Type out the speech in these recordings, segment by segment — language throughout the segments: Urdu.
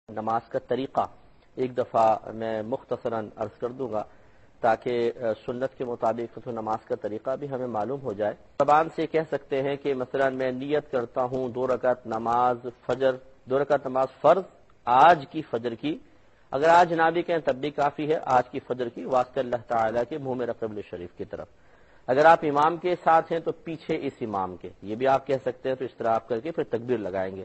نماز کا طریقہ ایک دفعہ میں مختصراً عرض کر دوں گا تاکہ سنت کے مطابق تو نماز کا طریقہ بھی ہمیں معلوم ہو جائے۔ زبان سے کہہ سکتے ہیں کہ مثلا میں نیت کرتا ہوں 2 رکعت نماز فجر، 2 رکعت نماز فرض آج کی فجر کی، اگر آج نہ بھی کہیں تب بھی کافی ہے، آج کی فجر کی واسطے اللہ تعالیٰ کے منہ میں قبلہ شریف کی طرف۔ اگر آپ امام کے ساتھ ہیں تو پیچھے اس امام کے، یہ بھی آپ کہہ سکتے ہیں، تو اس طرح آپ کر کے پھر تکبیر لگائیں گے۔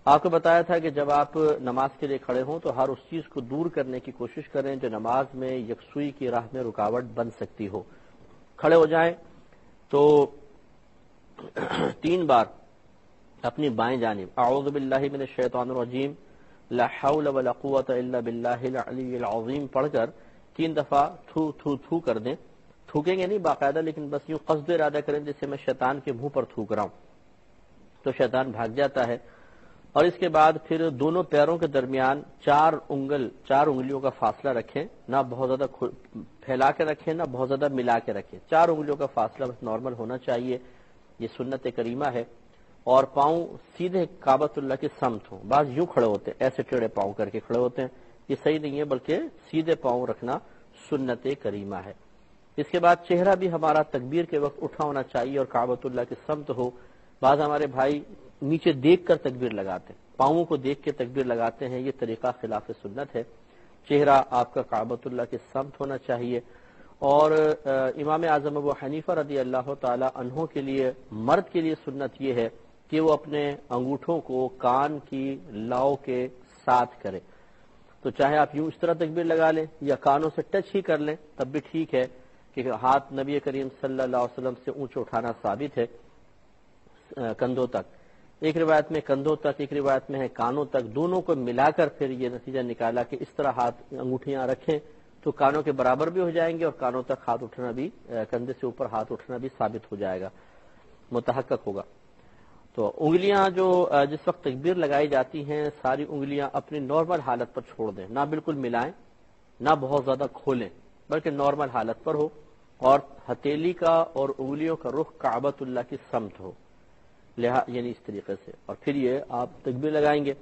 آپ کو بتایا تھا کہ جب آپ نماز کے لیے کھڑے ہوں تو ہر اس چیز کو دور کرنے کی کوشش کریں جو نماز میں یکسوئی کی راہ میں رکاوٹ بن سکتی ہو۔ کھڑے ہو جائیں تو 3 بار اپنی بائیں جانب اعوذ باللہ من الشیطان الرجیم لا حول ولا قوت الا باللہ العلی العظیم پڑھ کر 3 دفعہ تھو تھو تھو کر دیں۔ تھوکیں گے نہیں باقاعدہ، لیکن بس یوں قصد ارادہ کریں جیسے میں شیطان کے منہ پر تھوک رہا ہوں، تو شیطان بھاگ جاتا ہے۔ اور اس کے بعد پھر دونوں پیروں کے درمیان 4 انگلیوں کا فاصلہ رکھیں، نہ بہت زیادہ پھیلا کے رکھیں نہ بہت زیادہ ملا کے رکھیں، 4 انگلیوں کا فاصلہ بس نارمل ہونا چاہیے، یہ سنت کریمہ ہے۔ اور پاؤں سیدھے کعبۃ اللہ کی سمت ہوں، بعض یوں کھڑے ہوتے ہیں، ایسے ٹیڑھے پاؤں کر کے کھڑے ہوتے ہیں، یہ صحیح نہیں ہے، بلکہ سیدھے پاؤں رکھنا سنت کریمہ ہے۔ اس کے بعد چہرہ بھی ہمارا تکبیر کے وقت اٹھا ہونا چاہیے اور کعبۃ اللہ کی سمت ہو۔ بعض ہمارے بھائی نیچے دیکھ کر تکبیر لگاتے ہیں، پاؤں کو دیکھ کے تکبیر لگاتے ہیں، یہ طریقہ خلاف سنت ہے۔ چہرہ آپ کا کعبۃ اللہ کی سمت ہونا چاہیے۔ اور امام اعظم ابو حنیفہ رضی اللہ تعالی عنہ کے لیے، مرد کے لیے سنت یہ ہے کہ وہ اپنے انگوٹھوں کو کان کی لاؤ کے ساتھ کرے، تو چاہے آپ یوں اس طرح تکبیر لگا لیں یا کانوں سے ٹچ ہی کر لیں تب بھی ٹھیک ہے، کہ ہاتھ نبی کریم صلی اللہ علیہ وسلم سے اونچے اٹھانا ثابت ہے کندھوں تک، ایک روایت میں کندھوں تک، ایک روایت میں ہے کانوں تک، دونوں کو ملا کر پھر یہ نتیجہ نکالا کہ اس طرح ہاتھ انگوٹھیاں رکھیں تو کانوں کے برابر بھی ہو جائیں گے اور کانوں تک ہاتھ اٹھنا بھی، کندھے سے اوپر ہاتھ اٹھنا بھی ثابت ہو جائے گا، متحقق ہوگا۔ تو انگلیاں جو جس وقت تکبیر لگائی جاتی ہیں ساری انگلیاں اپنی نارمل حالت پر چھوڑ دیں، نہ بالکل ملائیں نہ بہت زیادہ کھولیں، بلکہ نارمل حالت پر ہو، اور ہتھیلی کا اور انگلیوں کا رخ کعبۃ اللہ کی سمت ہو، یعنی اس طریقے سے، اور پھر یہ آپ تکبیر لگائیں گے۔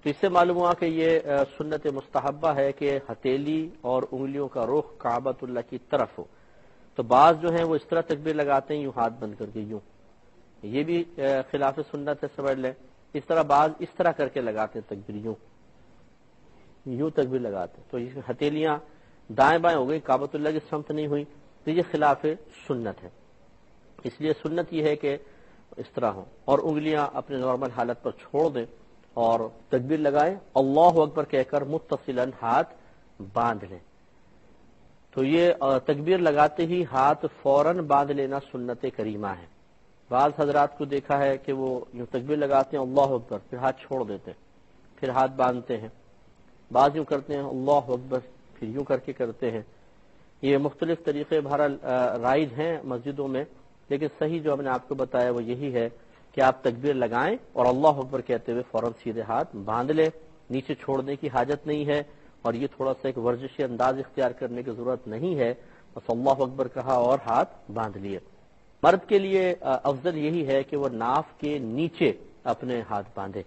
تو اس سے معلوم ہوا کہ یہ سنت مستحبہ ہے کہ ہتھیلی اور انگلیوں کا رخ کعبۃ اللہ کی طرف ہو۔ تو بعض جو ہیں وہ اس طرح تکبیر لگاتے ہیں یوں ہاتھ بند کر کے، یوں، یہ بھی خلاف سنت ہے، سمجھ لیں۔ اس طرح بعض اس طرح کر کے لگاتے ہیں تکبیر، یوں تکبیر لگاتے ہیں، تو یہ ہتھیلیاں دائیں بائیں ہو گئی، کعبۃ اللہ کی سمت نہیں ہوئی، تو یہ خلاف سنت ہے۔ اس لیے سنت یہ ہے کہ اس طرح ہو اور انگلیاں اپنے نارمل حالت پر چھوڑ دیں اور تکبیر لگائیں، اللہ اکبر کہہ کر متصلاً ہاتھ باندھ لیں۔ تو یہ تکبیر لگاتے ہی ہاتھ فوراً باندھ لینا سنت کریمہ ہے۔ بعض حضرات کو دیکھا ہے کہ وہ یوں تکبیر لگاتے ہیں اللہ اکبر، پھر ہاتھ چھوڑ دیتے ہیں، پھر ہاتھ باندھتے ہیں، بعض یوں کرتے ہیں اللہ اکبر پھر یوں کر کے کرتے ہیں۔ یہ مختلف طریقے بہرحال رائج ہیں مسجدوں میں، لیکن صحیح جو ہم نے آپ کو بتایا وہ یہی ہے کہ آپ تکبیر لگائیں اور اللہ اکبر کہتے ہوئے فوراً سیدھے ہاتھ باندھ لیں، نیچے چھوڑنے کی حاجت نہیں ہے، اور یہ تھوڑا سا ایک ورزشی انداز اختیار کرنے کی ضرورت نہیں ہے، بس اللہ اکبر کہا اور ہاتھ باندھ لیے۔ مرد کے لیے افضل یہی ہے کہ وہ ناف کے نیچے اپنے ہاتھ باندھے،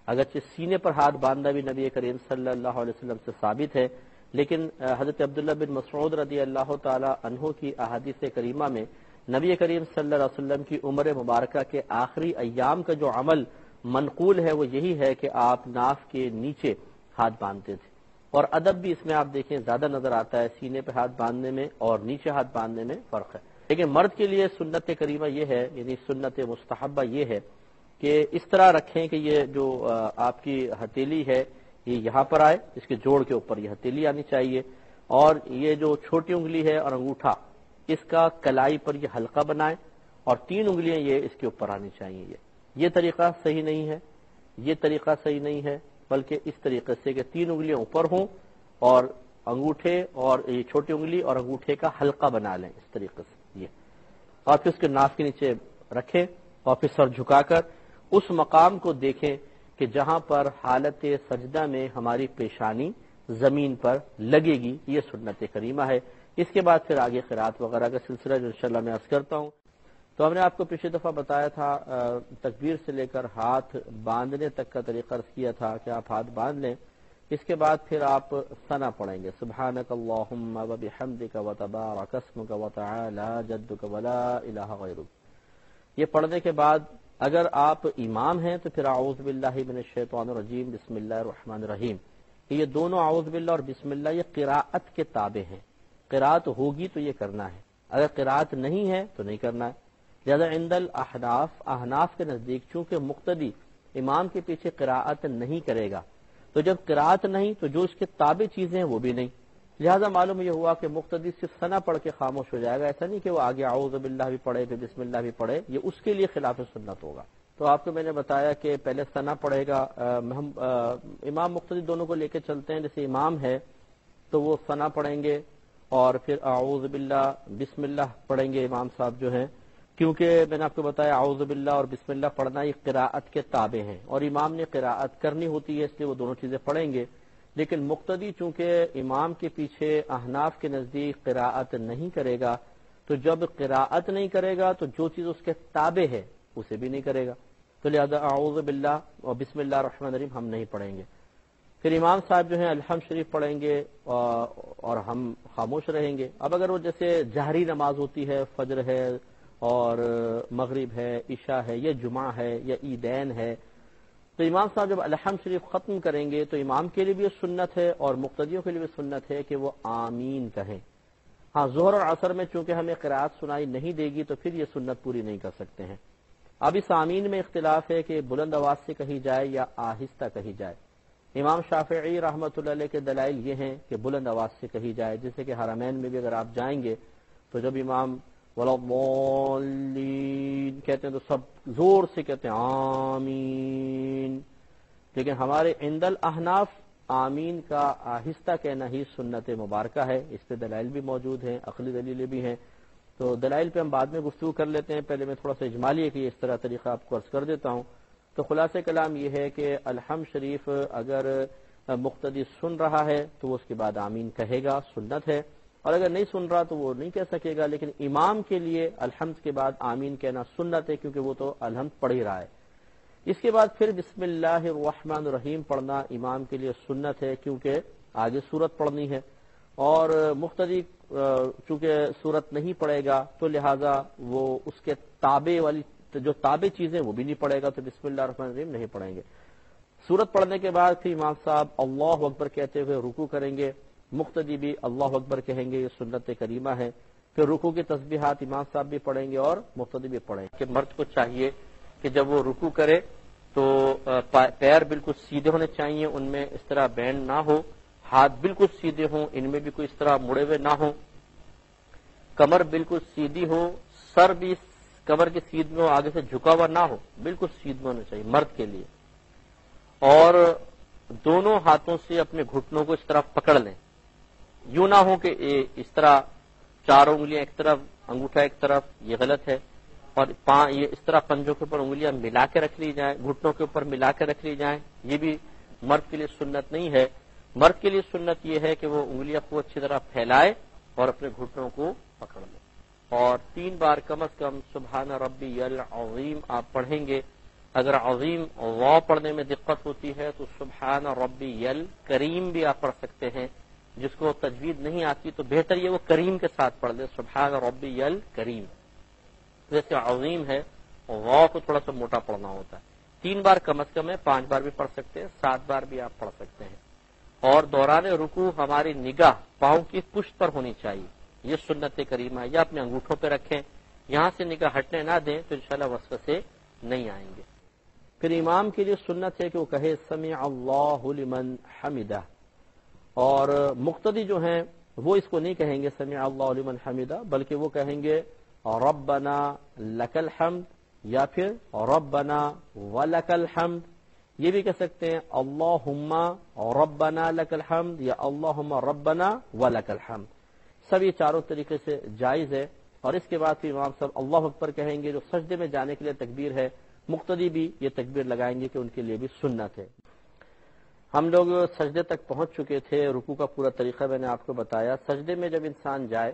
اگرچہ سینے پر ہاتھ باندھنا بھی نبی کریم صلی اللہ علیہ وسلم سے ثابت ہے، لیکن حضرت عبداللہ بن مسعود رضی اللہ تعالی عنہ کی احادیث کریمہ میں نبی کریم صلی اللہ علیہ وسلم کی عمر مبارکہ کے آخری ایام کا جو عمل منقول ہے وہ یہی ہے کہ آپ ناف کے نیچے ہاتھ باندھتے تھے، اور ادب بھی اس میں آپ دیکھیں زیادہ نظر آتا ہے، سینے پہ ہاتھ باندھنے میں اور نیچے ہاتھ باندھنے میں فرق ہے۔ لیکن مرد کے لیے سنت کریمہ یہ ہے، یعنی سنت مستحبہ یہ ہے کہ اس طرح رکھیں کہ یہ جو آپ کی ہتھیلی ہے یہ یہاں پر آئے، اس کے جوڑ کے اوپر یہ ہتھیلی آنی چاہیے، اور یہ جو چھوٹی انگلی ہے اور انگوٹھا اس کا کلائی پر یہ حلقہ بنائے، اور 3 انگلیاں یہ اس کے اوپر آنی چاہیے۔ یہ طریقہ صحیح نہیں ہے، یہ طریقہ صحیح نہیں ہے، بلکہ اس طریقے سے کہ 3 انگلیاں اوپر ہوں اور انگوٹھے اور یہ چھوٹی انگلی اور انگوٹھے کا حلقہ بنا لیں اس طریقے سے، یہ، اور پھر اس کے ناف کے نیچے رکھیں اور پھر سر جھکا کر اس مقام کو دیکھیں کہ جہاں پر حالت سجدہ میں ہماری پیشانی زمین پر لگے گی، یہ سنت کریمہ ہے۔ اس کے بعد پھر آگے قرات وغیرہ کا سلسلہ جو انشاءاللہ میں عرض کرتا ہوں۔ تو ہم نے آپ کو پچھلی دفعہ بتایا تھا تکبیر سے لے کر ہاتھ باندھنے تک کا طریقہ عرض کیا تھا کہ آپ ہاتھ باندھ لیں، اس کے بعد پھر آپ ثنا پڑھیں گے، سبحانک اللہم وبحمدک وتبارک اسمک وتعالی جدک ولا الہ غیرک۔ یہ پڑھنے کے بعد اگر آپ امام ہیں تو پھر اعوذ باللہ من الشیطان الرجیم بسم اللہ الرحمن الرحیم، یہ دونوں اعوذ باللہ اور بسم اللہ یہ قراءت کے تابع ہیں، قراءت ہوگی تو یہ کرنا ہے، اگر قراءت نہیں ہے تو نہیں کرنا ہے۔ لہذا عند الاحناف کے نزدیک چونکہ مقتدی امام کے پیچھے قراءت نہیں کرے گا، تو جب قراءت نہیں تو جو اس کے تابع چیزیں ہیں وہ بھی نہیں، لہذا معلوم یہ ہوا کہ مقتدی صرف ثنا پڑھ کے خاموش ہو جائے گا، ایسا نہیں کہ وہ آگے اعوذ باللہ بھی پڑھے پھر بسم اللہ بھی پڑھے، یہ اس کے لیے خلاف سنت ہوگا۔ تو آپ کو میں نے بتایا کہ پہلے ثنا پڑھے گا، ہم امام مقتدی دونوں کو لے کے چلتے ہیں، جیسے امام ہے تو وہ ثنا پڑھیں گے اور پھر اعوذ باللہ بسم اللہ پڑھیں گے امام صاحب جو ہیں، کیونکہ میں نے آپ کو بتایا اعوذ باللہ اور بسم اللہ پڑھنا یہ قراءت کے تابع ہیں اور امام نے قراءت کرنی ہوتی ہے، اس لیے وہ دونوں چیزیں پڑھیں گے۔ لیکن مقتدی چونکہ امام کے پیچھے احناف کے نزدیک قراءت نہیں کرے گا، تو جب قراءت نہیں کرے گا تو جو چیز اس کے تابع ہے اسے بھی نہیں کرے گا، تو لہذا اعوذ باللہ اور بسم اللہ الرحمن الرحیم ہم نہیں پڑھیں گے۔ پھر امام صاحب جو ہیں الحمد شریف پڑھیں گے اور ہم خاموش رہیں گے۔ اب اگر وہ جیسے جہری نماز ہوتی ہے، فجر ہے اور مغرب ہے، عشاء ہے، یا جمعہ ہے یا عیدین ہے، تو امام صاحب جب الحمد شریف ختم کریں گے تو امام کے لیے بھی یہ سنت ہے اور مقتدیوں کے لیے بھی سنت ہے کہ وہ آمین کہیں۔ ہاں ظہر اور عصر میں چونکہ ہمیں قرات سنائی نہیں دے گی تو پھر یہ سنت پوری نہیں کر سکتے ہیں۔ اب اس آمین میں اختلاف ہے کہ بلند آواز سے کہی جائے یا آہستہ کہی جائے۔ امام شافعی رحمۃ اللہ علیہ کے دلائل یہ ہیں کہ بلند آواز سے کہی جائے، جیسے کہ حرمین میں بھی اگر آپ جائیں گے تو جب امام وَلَضَّالِّينَ کہتے ہیں تو سب زور سے کہتے ہیں آمین، لیکن ہمارے عند الاحناف آمین کا آہستہ کہنا ہی سنت مبارکہ ہے، اس پہ دلائل بھی موجود ہیں، عقلی دلیلیں بھی ہیں، تو دلائل پہ ہم بعد میں گفتگو کر لیتے ہیں، پہلے میں تھوڑا سا اجمالی ہے کہ اس طرح طریقہ آپ کو عرض کر دیتا ہوں۔ تو خلاصہ کلام یہ ہے کہ الحمد شریف اگر مقتدی سن رہا ہے تو وہ اس کے بعد آمین کہے گا، سنت ہے، اور اگر نہیں سن رہا تو وہ نہیں کہہ سکے گا، لیکن امام کے لیے الحمد کے بعد آمین کہنا سنت ہے کیونکہ وہ تو الحمد پڑھ ہی رہا ہے۔ اس کے بعد پھر بسم اللہ الرحمن الرحیم پڑھنا امام کے لیے سنت ہے کیونکہ آگے سورت پڑھنی ہے، اور مقتدی چونکہ سورت نہیں پڑھے گا تو لہٰذا وہ اس کے تابع والی جو تابع چیزیں وہ بھی نہیں پڑھے گا، تو بسم اللہ الرحمن الرحیم نہیں پڑھیں گے۔ سورت پڑھنے کے بعد پھر امام صاحب اللہ اکبر کہتے ہوئے رکوع کریں گے، مقتدی بھی اللہ اکبر کہیں گے، یہ سنت کریمہ ہے۔ پھر رکوع کی تسبیحات امام صاحب بھی پڑھیں گے اور مقتدی بھی پڑھیں گے۔ کہ مرد کو چاہیے کہ جب وہ رکوع کرے تو پیر بالکل سیدھے ہونے چاہیے، ان میں اس طرح بینڈ نہ ہو، ہاتھ بالکل سیدھے ہوں، ان میں بھی کوئی اس طرح مڑے ہوئے نہ ہوں، کمر بالکل سیدھی ہو، سر بھی کمر کے سیدھ میں ہو، آگے سے جھکا ہوا نہ ہو، بالکل سیدھ میں ہونا چاہیے مرد کے لیے، اور دونوں ہاتھوں سے اپنے گھٹنوں کو اس طرح پکڑ لیں، یوں نہ ہو کہ اس طرح چاروں انگلیاں ایک طرف انگوٹھا ایک طرف، یہ غلط ہے، اور یہ اس طرح پنجوں کے اوپر انگلیاں ملا کے رکھ لی جائیں، گھٹنوں کے اوپر ملا کے رکھ لی جائیں، یہ بھی مرد کے لیے سنت نہیں ہے۔ مرد کے لیے سنت یہ ہے کہ وہ انگلیاں کو اچھی طرح پھیلائے اور اپنے گھٹنوں کو پکڑ لے، اور 3 بار کم از کم سبحان ربی العظیم آپ پڑھیں گے۔ اگر عظیم واو پڑھنے میں دقت ہوتی ہے تو سبحان ربی الکریم بھی آپ پڑھ سکتے ہیں، جس کو تجوید نہیں آتی تو بہتر یہ وہ کریم کے ساتھ پڑھ لے، سبحان ربی الکریم۔ جیسے عظیم ہے واو کو تھوڑا سا موٹا پڑھنا ہوتا ہے، 3 بار کم از کم ہے، 5 بار بھی پڑھ سکتے ہیں، 7 بار بھی آپ پڑھ سکتے ہیں۔ اور دوران رکوع ہماری نگاہ پاؤں کی پشت پر ہونی چاہیے، یہ سنت کریمہ ہے، یا اپنے انگوٹھوں پہ رکھیں، یہاں سے نگاہ ہٹنے نہ دیں تو انشاءاللہ وسوسے نہیں آئیں گے۔ پھر امام کے لیے سنت ہے کہ وہ کہے سمع اللہ لمن حمدہ، اور مقتدی جو ہیں وہ اس کو نہیں کہیں گے سمع اللہ لمن حمدہ، بلکہ وہ کہیں گے ربنا لک الحمد، یا پھر ربنا ولک الحمد، یہ بھی کہہ سکتے ہیں اللہم ربنا لک الحمد یا اللہم ربنا ولک الحمد، سب یہ چاروں طریقے سے جائز ہے۔ اور اس کے بعد پھر امام صاحب اللہ اکبر کہیں گے، جو سجدے میں جانے کے لیے تکبیر ہے، مقتدی بھی یہ تکبیر لگائیں گے کہ ان کے لیے بھی سنت ہے۔ ہم لوگ سجدے تک پہنچ چکے تھے، رکوع کا پورا طریقہ میں نے آپ کو بتایا۔ سجدے میں جب انسان جائے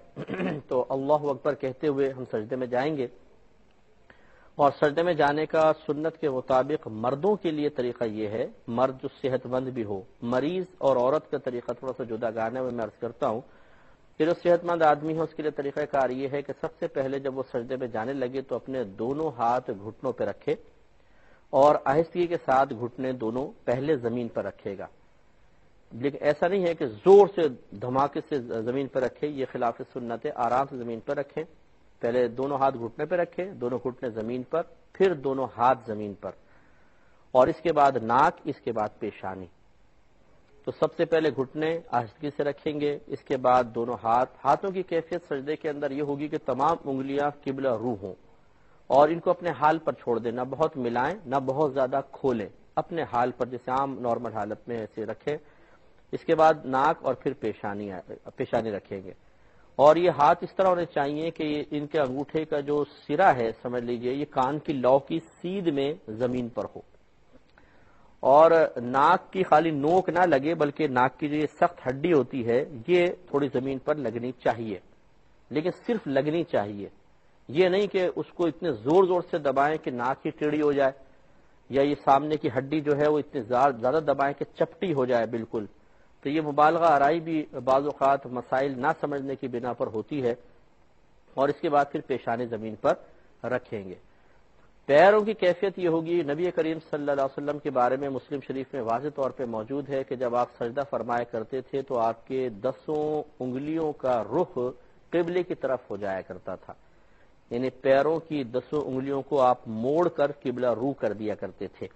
تو اللہ اکبر کہتے ہوئے ہم سجدے میں جائیں گے، اور سجدے میں جانے کا سنت کے مطابق مردوں کے لیے طریقہ یہ ہے، مرد جو صحت مند بھی ہو، مریض اور عورت کا طریقہ تھوڑا سا جدا گانا ہے، میں عرض کرتا ہوں کہ جو صحت مند آدمی ہے اس کے لیے طریقہ کار یہ ہے کہ سب سے پہلے جب وہ سجدے میں جانے لگے تو اپنے دونوں ہاتھ گھٹنوں پہ رکھے اور آہستگی کے ساتھ گھٹنے دونوں پہلے زمین پر رکھے گا، لیکن ایسا نہیں ہے کہ زور سے دھماکے سے زمین پر رکھے، یہ خلاف سنت ہے، آرام سے زمین پر رکھیں، پہلے دونوں ہاتھ گھٹنے پہ رکھے، دونوں گھٹنے زمین پر، پھر دونوں ہاتھ زمین پر، اور اس کے بعد ناک، اس کے بعد پیشانی۔ تو سب سے پہلے گھٹنے آہستگی سے رکھیں گے، اس کے بعد دونوں ہاتھوں کی کیفیت سجدے کے اندر یہ ہوگی کہ تمام انگلیاں قبلہ رو ہوں اور ان کو اپنے حال پر چھوڑ دیں، نہ بہت ملائیں نہ بہت زیادہ کھولیں، اپنے حال پر جیسے عام نارمل حالت میں ایسے رکھیں۔ اس کے بعد ناک اور پھر پیشانی رکھیں گے، اور یہ ہاتھ اس طرح ہونے چاہیے کہ ان کے انگوٹھے کا جو سرا ہے سمجھ لیجئے یہ کان کی لو کی سیدھ میں زمین پر ہو، اور ناک کی خالی نوک نہ لگے بلکہ ناک کی جو یہ سخت ہڈی ہوتی ہے یہ تھوڑی زمین پر لگنی چاہیے، لیکن صرف لگنی چاہیے، یہ نہیں کہ اس کو اتنے زور زور سے دبائیں کہ ناک ہی ٹیڑھی ہو جائے، یا یہ سامنے کی ہڈی جو ہے وہ اتنے زیادہ دبائیں کہ چپٹی ہو جائے بالکل، تو یہ مبالغہ آرائی بھی بعض اوقات مسائل نہ سمجھنے کی بنا پر ہوتی ہے۔ اور اس کے بعد پھر پیشانی زمین پر رکھیں گے۔ پیروں کی کیفیت یہ ہوگی، نبی کریم صلی اللہ علیہ وسلم کے بارے میں مسلم شریف میں واضح طور پہ موجود ہے کہ جب آپ سجدہ فرمایا کرتے تھے تو آپ کے 10 انگلیوں کا رخ قبلے کی طرف ہو جایا کرتا تھا، یعنی پیروں کی 10 انگلیوں کو آپ موڑ کر قبلہ رو کر دیا کرتے تھے،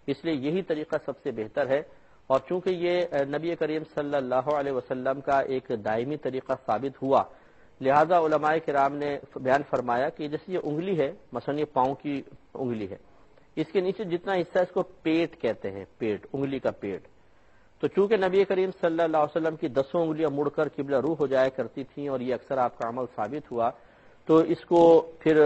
اس لیے یہی طریقہ سب سے بہتر ہے۔ اور چونکہ یہ نبی کریم صلی اللہ علیہ وسلم کا ایک دائمی طریقہ ثابت ہوا، لہذا علماء کرام نے بیان فرمایا کہ جیسے یہ انگلی ہے، مثلا یہ پاؤں کی انگلی ہے، اس کے نیچے جتنا حصہ اس کو پیٹ کہتے ہیں، پیٹ، انگلی کا پیٹ، تو چونکہ نبی کریم صلی اللہ علیہ وسلم کی 10 انگلیاں مڑ کر قبلہ رو ہو جایا کرتی تھیں اور یہ اکثر آپ کا عمل ثابت ہوا، تو اس کو پھر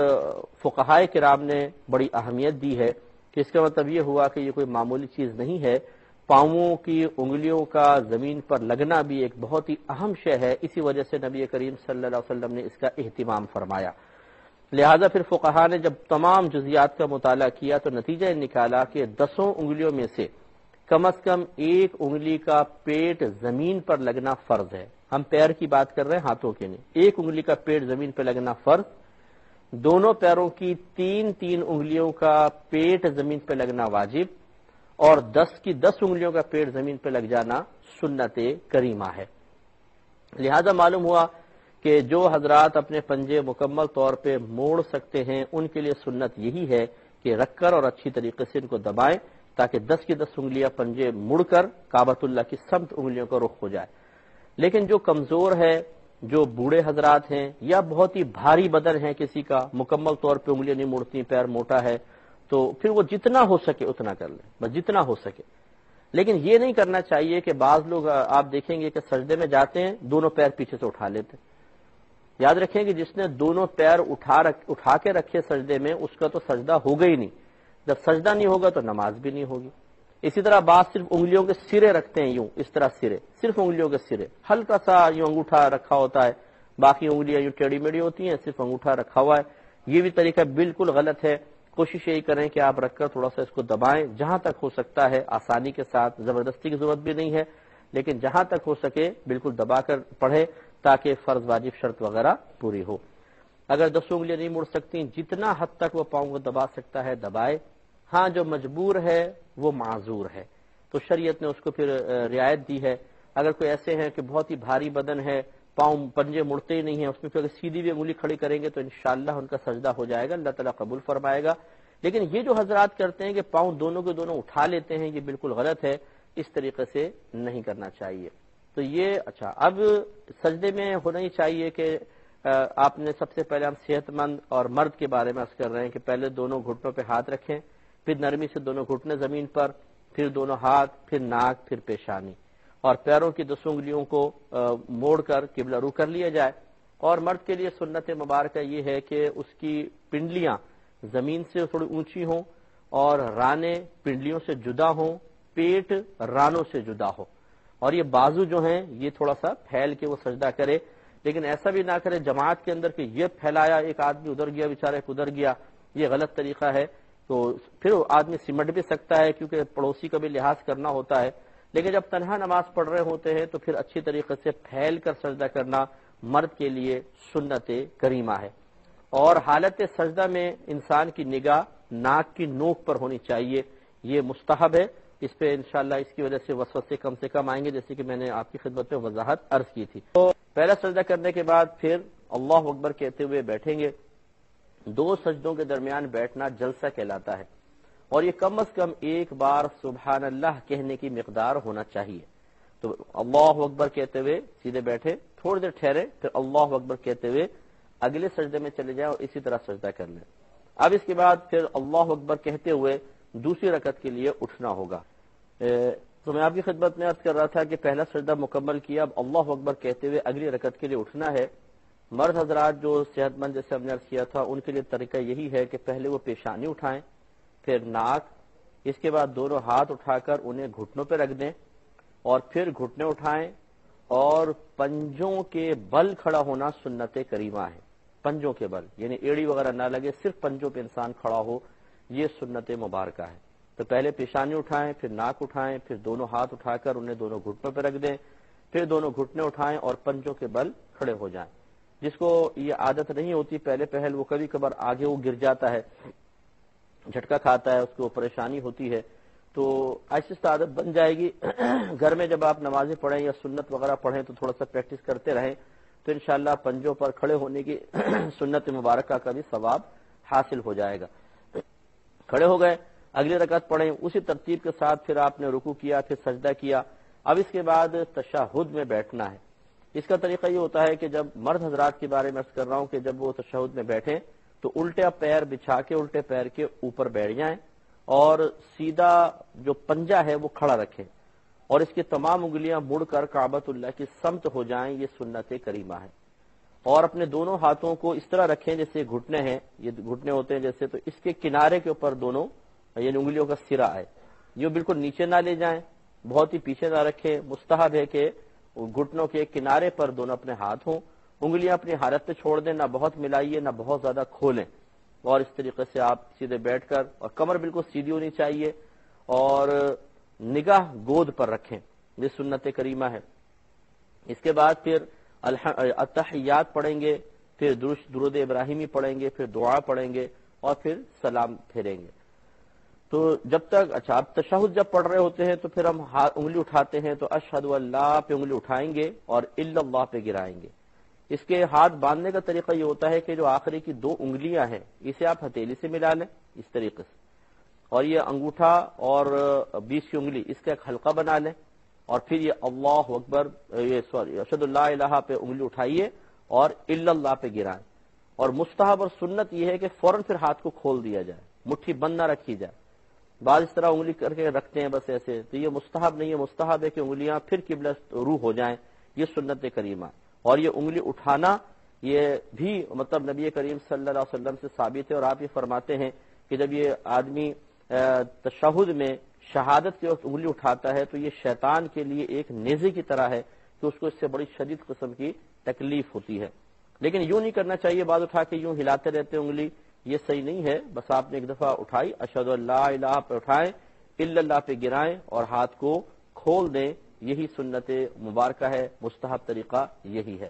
فقہائے کرام نے بڑی اہمیت دی ہے کہ اس کا مطلب یہ ہوا کہ یہ کوئی معمولی چیز نہیں ہے، پاؤں کی انگلیوں کا زمین پر لگنا بھی ایک بہت ہی اہم شے ہے، اسی وجہ سے نبی کریم صلی اللہ علیہ وسلم نے اس کا اہتمام فرمایا۔ لہذا پھر فقہا نے جب تمام جزیات کا مطالعہ کیا تو نتیجہ نکالا کہ 10 انگلیوں میں سے کم از کم ایک انگلی کا پیٹ زمین پر لگنا فرض ہے، ہم پیر کی بات کر رہے ہیں، ہاتھوں کے نہیں، ایک انگلی کا پیٹ زمین پہ لگنا فرض، دونوں پیروں کی 3 انگلیوں کا پیٹ زمین پہ لگنا واجب، اور 10 کی 10 انگلیوں کا پیٹ زمین پہ لگ جانا سنت کریمہ ہے۔ لہذا معلوم ہوا کہ جو حضرات اپنے پنجے مکمل طور پہ موڑ سکتے ہیں ان کے لیے سنت یہی ہے کہ رکھ کر اور اچھی طریقے سے ان کو دبائیں تاکہ 10 کی 10 انگلیاں پنجے مڑ کر کعبۃ اللہ کی سمت انگلیوں کا رخ ہو جائے۔ لیکن جو کمزور ہے، جو بوڑھے حضرات ہیں یا بہت ہی بھاری بدن ہے کسی کا، مکمل طور پہ انگلیاں نہیں مڑتی، پیر موٹا ہے، تو پھر وہ جتنا ہو سکے اتنا کر لیں، بس جتنا ہو سکے۔ لیکن یہ نہیں کرنا چاہیے کہ بعض لوگ آپ دیکھیں گے کہ سجدے میں جاتے ہیں دونوں پیر پیچھے سے اٹھا لیتے ہیں۔ یاد رکھیں کہ جس نے دونوں پیر اٹھا کے رکھے سجدے میں اس کا تو سجدہ ہوگا ہی نہیں، جب سجدہ نہیں ہوگا تو نماز بھی نہیں ہوگی۔ اسی طرح بعض صرف انگلیوں کے سرے رکھتے ہیں، یوں اس طرح سرے، صرف انگلیوں کے سرے، ہلکا سا یوں انگوٹھا رکھا ہوتا ہے، باقی انگلیاں یوں ٹیڑھی میڑھی ہوتی ہیں، صرف انگوٹھا رکھا ہوا ہے، یہ بھی طریقہ بالکل غلط ہے۔ کوشش یہی کریں کہ آپ رکھ کر تھوڑا سا اس کو دبائیں جہاں تک ہو سکتا ہے، آسانی کے ساتھ، زبردستی کی ضرورت بھی نہیں ہے، لیکن جہاں تک ہو سکے بالکل دبا کر پڑھے تاکہ فرض واجب شرط وغیرہ پوری ہو۔ اگر 10 انگلیاں نہیں مڑ سکتی، جتنا حد تک وہ پاؤں کو دبا سکتا ہے دبائے۔ ہاں جو مجبور ہے وہ معذور ہے، تو شریعت نے اس کو پھر رعایت دی ہے۔ اگر کوئی ایسے ہیں کہ بہت ہی بھاری بدن ہے، پاؤں پنجے مڑتے ہی نہیں ہیں، اس میں پھر اگر سیدھی بھی انگلی کھڑی کریں گے تو انشاءاللہ ان کا سجدہ ہو جائے گا، اللہ تعالیٰ قبول فرمائے گا۔ لیکن یہ جو حضرات کرتے ہیں کہ پاؤں دونوں کے دونوں اٹھا لیتے ہیں، یہ بالکل غلط ہے، اس طریقے سے نہیں کرنا چاہیے۔ تو یہ اچھا، اب سجدے میں ہونا ہی چاہیے کہ آپ نے سب سے پہلے ہم صحت مند اور مرد کے بارے میں عرض کر رہے ہیں کہ پہلے دونوں گھٹنوں پہ ہاتھ رکھیں، پھر نرمی سے دونوں گھٹنے زمین پر، پھر دونوں ہاتھ، پھر ناک، پھر پیشانی، اور پیروں کی 10 انگلیوں کو موڑ کر قبلہ رو کر لیا جائے۔ اور مرد کے لیے سنت مبارکہ یہ ہے کہ اس کی پنڈلیاں زمین سے تھوڑی اونچی ہوں اور رانے پنڈلیوں سے جدا ہوں، پیٹ رانوں سے جدا ہو، اور یہ بازو جو ہیں یہ تھوڑا سا پھیل کے وہ سجدہ کرے، لیکن ایسا بھی نہ کرے جماعت کے اندر کہ یہ پھیلایا ایک آدمی ادھر گیا، بیچارہ ادھر گیا، یہ غلط طریقہ ہے. تو پھر آدمی سمٹ بھی سکتا ہے کیونکہ پڑوسی کا بھی لحاظ کرنا ہوتا ہے، لیکن جب تنہا نماز پڑھ رہے ہوتے ہیں تو پھر اچھی طریقے سے پھیل کر سجدہ کرنا مرد کے لیے سنت کریمہ ہے. اور حالت سجدہ میں انسان کی نگاہ ناک کی نوک پر ہونی چاہیے، یہ مستحب ہے. اس پہ انشاءاللہ اس کی وجہ سے وسوسے کم سے کم آئیں گے، جیسے کہ میں نے آپ کی خدمت میں وضاحت عرض کی تھی. تو پہلا سجدہ کرنے کے بعد پھر اللہ اکبر کہتے ہوئے بیٹھیں گے. دو سجدوں کے درمیان بیٹھنا جلسہ کہلاتا ہے، اور یہ کم از کم ایک بار سبحان اللہ کہنے کی مقدار ہونا چاہیے. تو اللہ اکبر کہتے ہوئے سیدھے بیٹھے، تھوڑی دیر ٹھہرے، پھر اللہ اکبر کہتے ہوئے اگلے سجدے میں چلے جائیں اور اسی طرح سجدہ کر لیں. اب اس کے بعد پھر اللہ اکبر کہتے ہوئے دوسری رکعت کے لیے اٹھنا ہوگا. تو میں آپ کی خدمت میں عرض کر رہا تھا کہ پہلا سجدہ مکمل کیا، اب اللہ اکبر کہتے ہوئے اگلی رکعت کے لیے اٹھنا ہے. مرد حضرات جو صحت مند جیسے ہم نے عرض کیا تھا ان کے لیے طریقہ یہی ہے کہ پہلے وہ پیشانی اٹھائیں، پھر ناک، اس کے بعد دونوں ہاتھ اٹھا کر انہیں گھٹنوں پہ رکھ دیں، اور پھر گھٹنے اٹھائیں اور پنجوں کے بل کھڑا ہونا سنت کریمہ ہے. پنجوں کے بل یعنی ایڑی وغیرہ نہ لگے، صرف پنجوں پہ انسان کھڑا ہو، یہ سنت مبارکہ ہے. تو پہلے پیشانی اٹھائیں، پھر ناک اٹھائیں، پھر دونوں ہاتھ اٹھا کر انہیں دونوں گھٹنوں پہ رکھ دیں، پھر دونوں گھٹنے اٹھائیں اور پنجوں کے بل کھڑے ہو جائیں. جس کو یہ عادت نہیں ہوتی پہلے پہل، وہ کبھی کبھار آگے وہ گر جاتا ہے، جھٹکا کھاتا ہے، اس کو پریشانی ہوتی ہے. تو ایسی عادت بن جائے گی. گھر میں جب آپ نمازیں پڑھیں یا سنت وغیرہ پڑھیں تو تھوڑا سا پریکٹس کرتے رہیں تو انشاءاللہ پنجوں پر کھڑے ہونے کی سنت مبارکہ کا بھی ثواب حاصل ہو جائے گا. کھڑے ہو گئے، اگلی رکعت پڑھیں، اسی ترتیب کے ساتھ پھر آپ نے رکوع کیا، پھر سجدہ کیا. اب اس کے بعد تشہد میں بیٹھنا ہے. اس کا طریقہ یہ ہوتا ہے کہ جب مرد حضرات کے بارے میں عرض کر رہا ہوں کہ جب وہ تشہد میں بیٹھیں تو الٹا پیر بچھا کے الٹے پیر کے اوپر بیٹھ جائیں اور سیدھا جو پنجہ ہے وہ کھڑا رکھیں اور اس کی تمام انگلیاں مڑ کر کعبۃ اللہ کی سمت ہو جائیں. یہ سنت کریمہ ہے. اور اپنے دونوں ہاتھوں کو اس طرح رکھیں جیسے گھٹنے ہیں، یہ گھٹنے ہوتے ہیں جیسے، تو اس کے کنارے کے اوپر دونوں یعنی انگلیوں کا سرا ہے، یہ بالکل نیچے نہ لے جائیں، بہت ہی پیچھے نہ رکھیں. مستحب ہے کہ گھٹنوں کے کنارے پر دونوں اپنے ہاتھ ہوں، انگلیاں اپنی حالت پہ چھوڑ دیں، نہ بہت ملائیے نہ بہت زیادہ کھولیں. اور اس طریقے سے آپ سیدھے بیٹھ کر، اور کمر بالکل سیدھی ہونی چاہیے اور نگاہ گود پر رکھیں. یہ سنت کریمہ ہے. اس کے بعد پھر التحیات پڑھیں گے، پھر درود ابراہیمی پڑھیں گے، پھر دعا پڑھیں گے اور پھر سلام پھیریں گے. تو جب تک آپ تشہد جب پڑھ رہے ہوتے ہیں تو پھر ہم انگلی اٹھاتے ہیں تو اشہد اللہ پہ انگلی اٹھائیں گے اور الا اللہ پہ گرائیں گے. اس کے ہاتھ باندھنے کا طریقہ یہ ہوتا ہے کہ جو آخری کی دو انگلیاں ہیں اسے آپ ہتھیلی سے ملا لیں اس طریقے سے، اور یہ انگوٹھا اور 20 کی انگلی اس کا ایک حلقہ بنا لیں، اور پھر یہ اللہ اکبر اشہد اللہ الہ پہ انگلی اٹھائیے اور الا اللہ پہ گرائیں. اور مستحب اور سنت یہ ہے کہ فوراً پھر ہاتھ کو کھول دیا جائے، مٹھی بند نہ رکھی جائے. بعض اس طرح انگلی کر کے رکھتے ہیں بس ایسے، تو یہ مستحب نہیں ہے. مستحب ہے کہ انگلیاں پھر قبلہ روح ہو جائیں. یہ سنت کریمہ. اور یہ انگلی اٹھانا یہ بھی مطلب نبی کریم صلی اللہ علیہ وسلم سے ثابت ہے، اور آپ یہ فرماتے ہیں کہ جب یہ آدمی تشہد میں شہادت کے وقت انگلی اٹھاتا ہے تو یہ شیطان کے لیے ایک نیزے کی طرح ہے کہ اس کو اس سے بڑی شدید قسم کی تکلیف ہوتی ہے. لیکن یوں نہیں کرنا چاہیے، بعض اٹھا کے یوں ہلاتے رہتے انگلی، یہ صحیح نہیں ہے. بس آپ نے ایک دفعہ اٹھائی اشہد اللہ الہ پہ اٹھائیں، الا اللہ پہ گرائیں اور ہاتھ کو کھول دیں. یہی سنت مبارکہ ہے، مستحب طریقہ یہی ہے.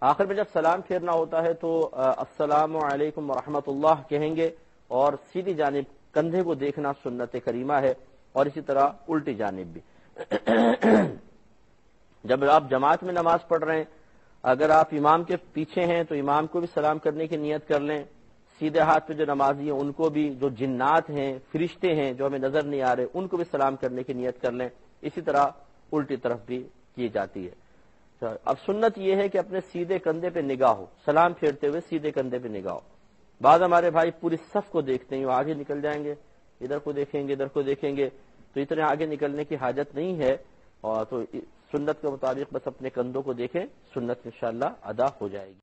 آخر میں جب سلام پھیرنا ہوتا ہے تو السلام علیکم ورحمۃ اللہ کہیں گے، اور سیدھی جانب کندھے کو دیکھنا سنت کریمہ ہے، اور اسی طرح الٹی جانب بھی. جب آپ جماعت میں نماز پڑھ رہے ہیں، اگر آپ امام کے پیچھے ہیں تو امام کو بھی سلام کرنے کی نیت کر لیں. سیدھے ہاتھ پہ جو نمازی ہیں ان کو بھی، جو جنات ہیں فرشتے ہیں جو ہمیں نظر نہیں آ رہے ان کو بھی سلام کرنے کی نیت کر لیں. اسی طرح الٹی طرف بھی کی جاتی ہے. اب سنت یہ ہے کہ اپنے سیدھے کندھے پہ نگاہ ہو، سلام پھیرتے ہوئے سیدھے کندھے پہ نگاہ ہو. بعض ہمارے بھائی پوری صف کو دیکھتے ہیں، وہ آگے نکل جائیں گے، ادھر کو دیکھیں گے ادھر کو دیکھیں گے، تو اتنے آگے نکلنے کی حاجت نہیں ہے. اور تو سنت کے مطابق بس اپنے کندھوں کو دیکھیں، سنت انشاءاللہ ادا ہو جائے گی.